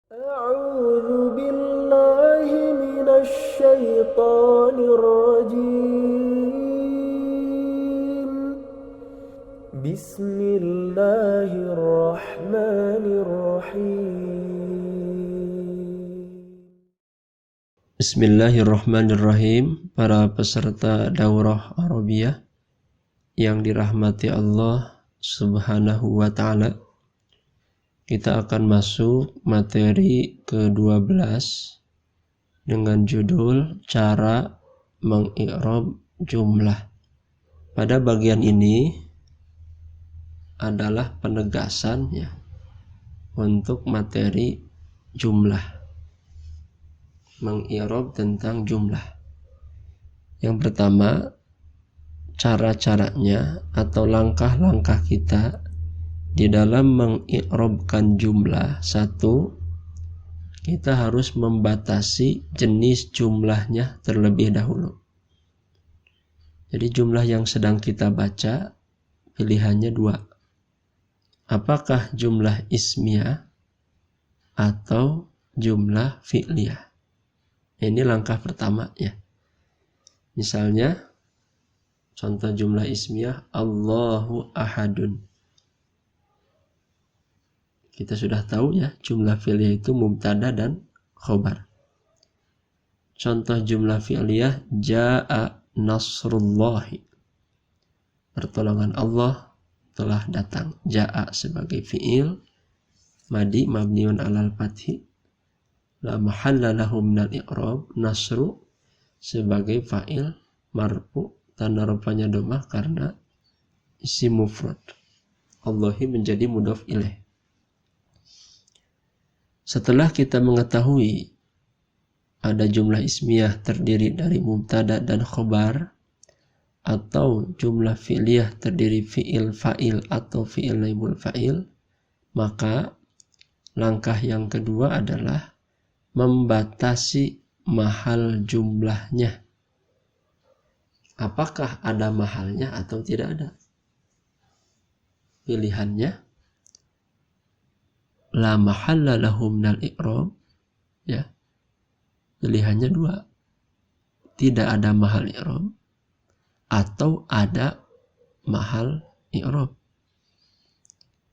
أعوذ بالله من الشيطان الرجيم بسم الله الرحمن الرحيم. Bismillahirrahmanirrahim. Para peserta daurah Arabiyah yang dirahmati Allah Subhanahu wa taala. Kita akan masuk materi ke-12 dengan judul cara mengi'rab jumlah. Pada bagian ini adalah penegasan ya untuk materi jumlah. Mengi'rab tentang jumlah. Yang pertama, cara-caranya atau langkah-langkah kita di dalam mengi'rabkan jumlah. Satu, kita harus membatasi jenis jumlahnya terlebih dahulu. Jadi jumlah yang sedang kita baca pilihannya dua. Apakah jumlah ismiyah atau jumlah fi'liyah? Ini langkah pertama ya. Misalnya contoh jumlah ismiyah Allahu ahadun. Kita sudah tahu ya, jumlah fi'liyah itu mubtada dan khobar. Contoh jumlah fi'liyah jaa nasrullahi. Pertolongan Allah telah datang. Jaa sebagai fi'il madi mabniun alal fathi la mahalla lahu minal i'rab. Nasru sebagai fa'il marfu tanda rupanya domah karena isim mufrad. Allahi menjadi mudhaf ilaih. Setelah kita mengetahui ada jumlah ismiyah terdiri dari mubtada dan khobar, atau jumlah fi'liyah terdiri fi'il fa'il atau fi'il naibul fa'il, maka langkah yang kedua adalah membatasi mahal jumlahnya. Apakah ada mahalnya atau tidak ada? Pilihannya la mahalla lahu minal i'rab ya. Pilihannya dua. Tidak ada mahal i'rab atau ada mahal i'rab.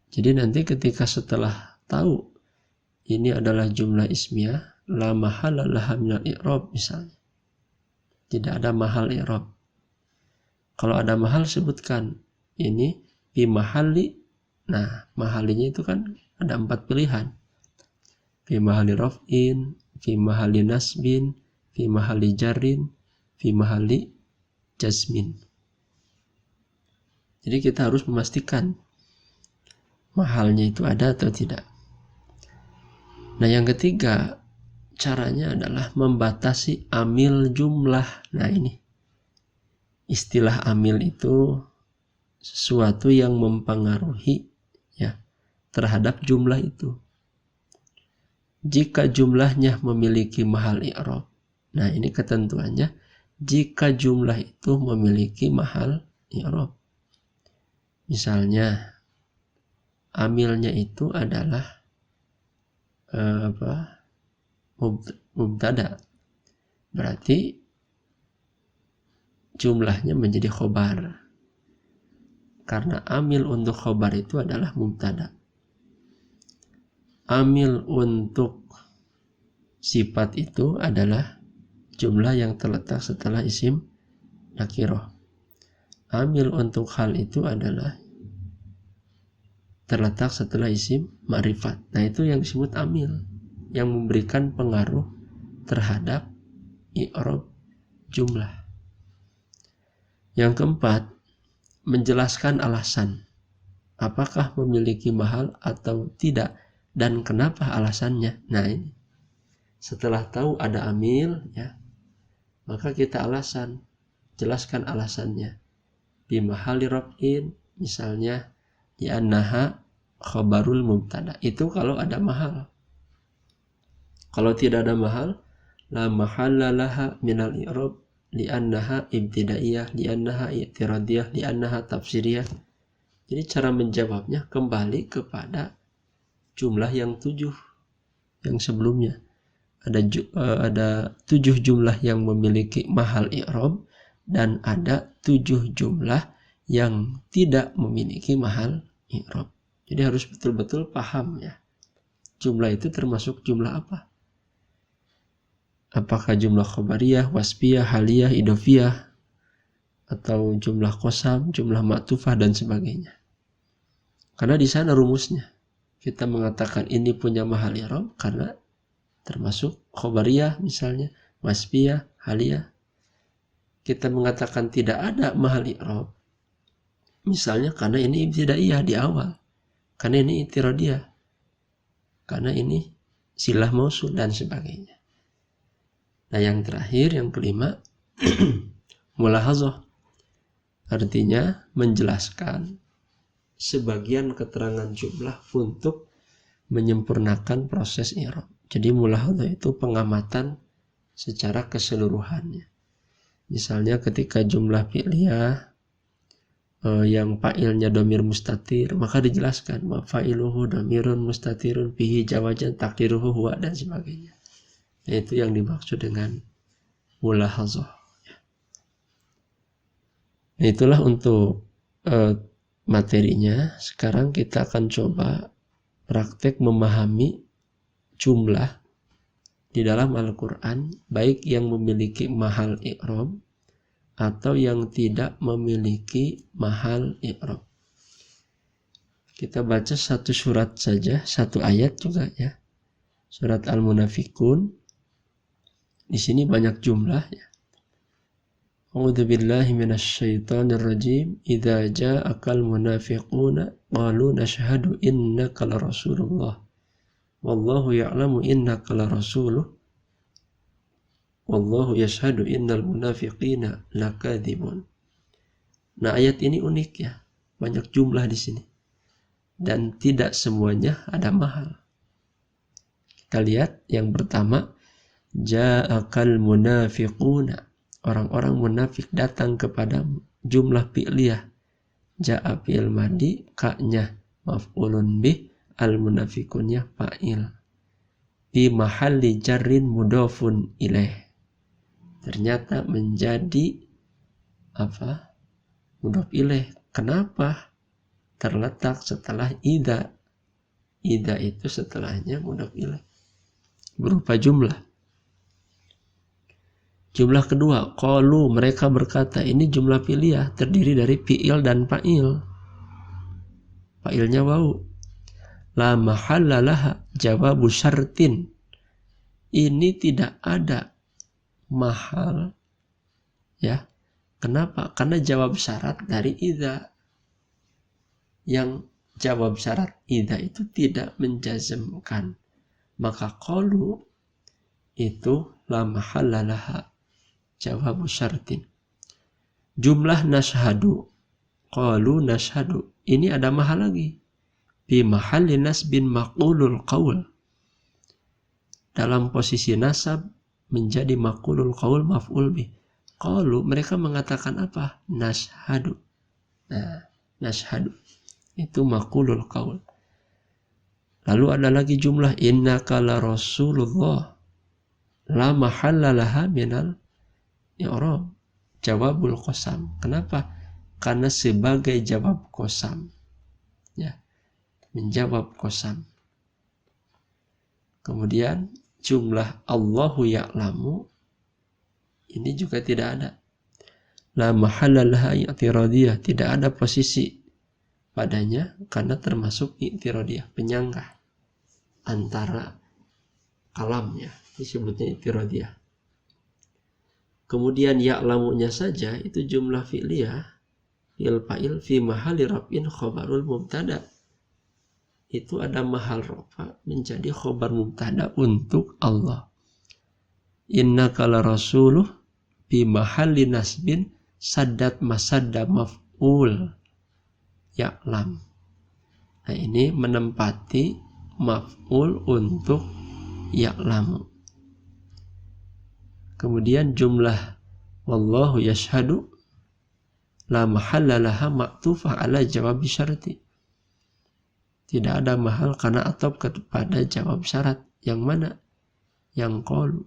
Jadi nanti ketika setelah tahu ini adalah jumlah ismiyah la mahalla laha minal i'rab misalnya, tidak ada mahal i'rab. Kalau ada mahal sebutkan ini fi mahalli. Nah, mahalinya itu kan ada 4 pilihan. Fi mahali raf'in, fi mahali nasbin, fi mahali jarrin, fi mahali jazmin. Jadi kita harus memastikan mahalnya itu ada atau tidak. Nah, yang ketiga, caranya adalah membatasi amil jumlah. Nah, ini istilah amil itu sesuatu yang mempengaruhi ya terhadap jumlah itu. Jika jumlahnya memiliki mahal i'rab. Nah, ini ketentuannya jika jumlah itu memiliki mahal i'rab. Misalnya amilnya itu adalah mubtada. Berarti jumlahnya menjadi khobar. Karena amil untuk khobar itu adalah mubtada. Amil untuk sifat itu adalah jumlah yang terletak setelah isim nakirah. Amil untuk hal itu adalah terletak setelah isim ma'rifat. Nah, itu yang disebut amil, yang memberikan pengaruh terhadap i'rab jumlah. Yang keempat, menjelaskan alasan. Apakah memiliki mahal atau tidak dan kenapa alasannya. Nah, ini setelah tahu ada amil ya, maka kita jelaskan alasannya. Bi mahali raf'in misalnya di annaha khabarul mubtada. Itu kalau ada mahal. Kalau tidak ada mahal, la mahalla laha minal i'rab li annaha ibtidaiyah, li annaha i'tiradiyah, li annaha tafsiriyah. Jadi cara menjawabnya kembali kepada jumlah yang 7 yang sebelumnya. Ada 7 jumlah yang memiliki mahal i'rab dan ada 7 jumlah yang tidak memiliki mahal i'rab. Jadi harus betul-betul paham ya. Jumlah itu termasuk jumlah apa? Apakah jumlah khobariyah, wasfiyah, haliyah, idofiyah, atau jumlah qasam, jumlah ma'tufah dan sebagainya. Karena di sana rumusnya. Kita mengatakan ini punya mahal i'rab karena termasuk khobariyah misalnya, wasfiyah, haliyah. Kita mengatakan tidak ada mahal i'rab misalnya karena ini ibtidaiyah di awal, karena ini i'tiradiyah, karena ini silah mausul dan sebagainya. Nah yang terakhir, yang kelima, mulahazah, artinya menjelaskan sebagian keterangan jumlah untuk menyempurnakan proses i'rab. Jadi mulahazah itu pengamatan secara keseluruhannya. Misalnya ketika jumlah fi'liyah yang fa'ilnya dhamir mustatir, maka dijelaskan fa'iluhu dhamirun mustatirun fihi jawajan takdiruhu huwa dan sebagainya. Nah, itu yang dimaksud dengan mulahazah. Nah, itulah untuk materinya. Sekarang kita akan coba praktek memahami jumlah di dalam Al-Quran, baik yang memiliki mahal i'rab atau yang tidak memiliki mahal i'rab. Kita baca satu surat saja, satu ayat juga ya. Surat Al-Munafiqun. Di sini banyak jumlah ya. A'udzu billahi minasyaitonir rajim. Idza ja'akal munafiquna qalu nashhadu innaka la rasulullah. Wallahu ya'lamu innaka la rasuluh. Wallahu yashhadu innal munafiqina lakadzibun. Nah, ayat ini unik ya. Banyak jumlah di sini. Dan tidak semuanya ada mahal. Kita lihat yang pertama, ja'akal munafiquna. Orang-orang munafik datang kepadamu. Jumlah fi'liyah. Ja'a fi'il madi, ka-nya maf'ulun bih, al-munafiqunnya fa'il. Di mahalli jarrin mudhafun ilaih. Ternyata menjadi apa? Mudhaf ilaih. Kenapa? Terletak setelah idza. Idza itu setelahnya mudhaf ilaih. Berupa jumlah. Jumlah kedua, qalu, mereka berkata, ini jumlah fi'liyah terdiri dari fi'il dan fa'il. Fa'ilnya wawu. La mahalla laha jawabu syartin. Ini tidak ada mahal ya. Kenapa? Karena jawab syarat dari idza. Yang jawab syarat idza itu tidak menjazmkan. Maka qalu itu la mahalla laha jawabu syartin. Jumlah nashhadu, qalu nashhadu, ini ada mahal lagi. Bi mahalli nasbin maqulul qaul. Dalam posisi nasab menjadi maqulul qaul maf'ul bih. Qalu, mereka mengatakan apa? Nashhadu. Nah, nashhadu itu maqulul qaul. Lalu ada lagi jumlah innaka la rasulullah. La mahalla laha minal i'rab. Jawabul qasam. Kenapa? Karena sebagai jawab qasam. Ya. Menjawab qasam. Kemudian jumlah Allahu ya'lamu ini juga tidak ada. La mahalla laha i'tiradiyah, tidak ada posisi padanya karena termasuk i'tiradiyah, penyanggah antara kalamnya, disebutnya i'tiradiyah. Kemudian ya'lamunya saja itu jumlah fi'liyah, fi'il fa'il fi mahalli raf'in khabarul mubtada. Itu ada mahal rafa menjadi khobar mubtada untuk Allah. Innaka la rasuluh bi mahalli nasbin saddat masadda maf'ul ya'lam. Nah, ini menempati maf'ul untuk ya'lamu. Kemudian jumlah wallahu yashhadu la mahalla laha ma'tufah ala jawab syarti. Tidak ada mahal karena atop kepada jawab syarat, Yang mana? Yang qalu.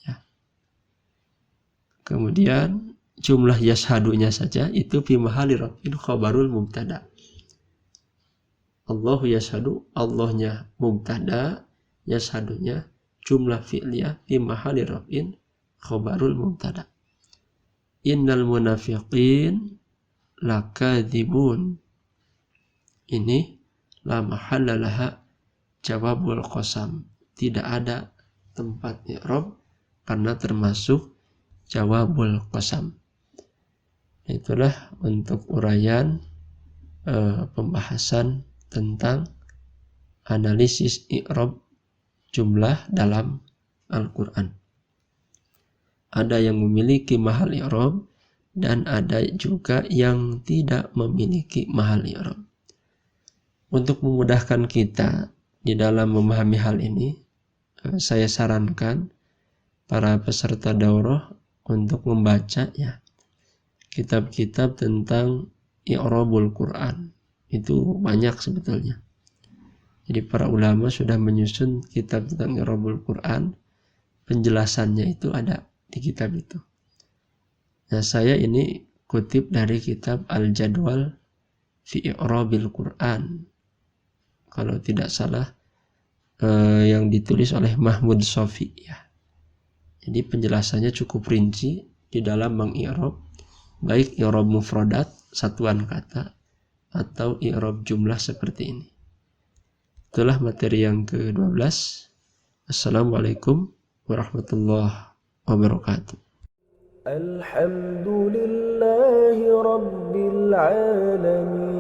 Ya. Kemudian jumlah yashhadunya saja itu fi mahalli raf'in khabarul mubtada. Allahu yashhadu, Allahnya mubtada, yashhadunya jumlah fi'liyah fi mahalli raf'in khabarul mubtada. Innal munafiqin lakadzibun. Ini la mahalla laha jawabul qasam. Tidak ada tempat i'rab karena termasuk jawabul qasam. Itulah untuk uraian pembahasan tentang analisis i'rab jumlah dalam Al-Quran. Ada yang memiliki mahal i'rab dan ada juga yang tidak memiliki mahal i'rab. Untuk memudahkan kita di dalam memahami hal ini, saya sarankan para peserta daurah untuk membaca ya kitab-kitab tentang i'rabul Quran. Itu banyak sebetulnya. Jadi para ulama sudah menyusun kitab tentang i'rabul Quran. Penjelasannya itu ada di kitab itu. Nah, saya ini kutip dari kitab Al-Jadwal fi i'rabil Quran. Kalau tidak salah yang ditulis oleh Mahmud Sofi ya. Jadi penjelasannya cukup rinci di dalam meng-i'rab baik i'rab mufradat satuan kata atau i'rab jumlah seperti ini. Itulah materi yang ke-12. Assalamualaikum warahmatullahi wabarakatuh. Alhamdulillahi rabbil alamin.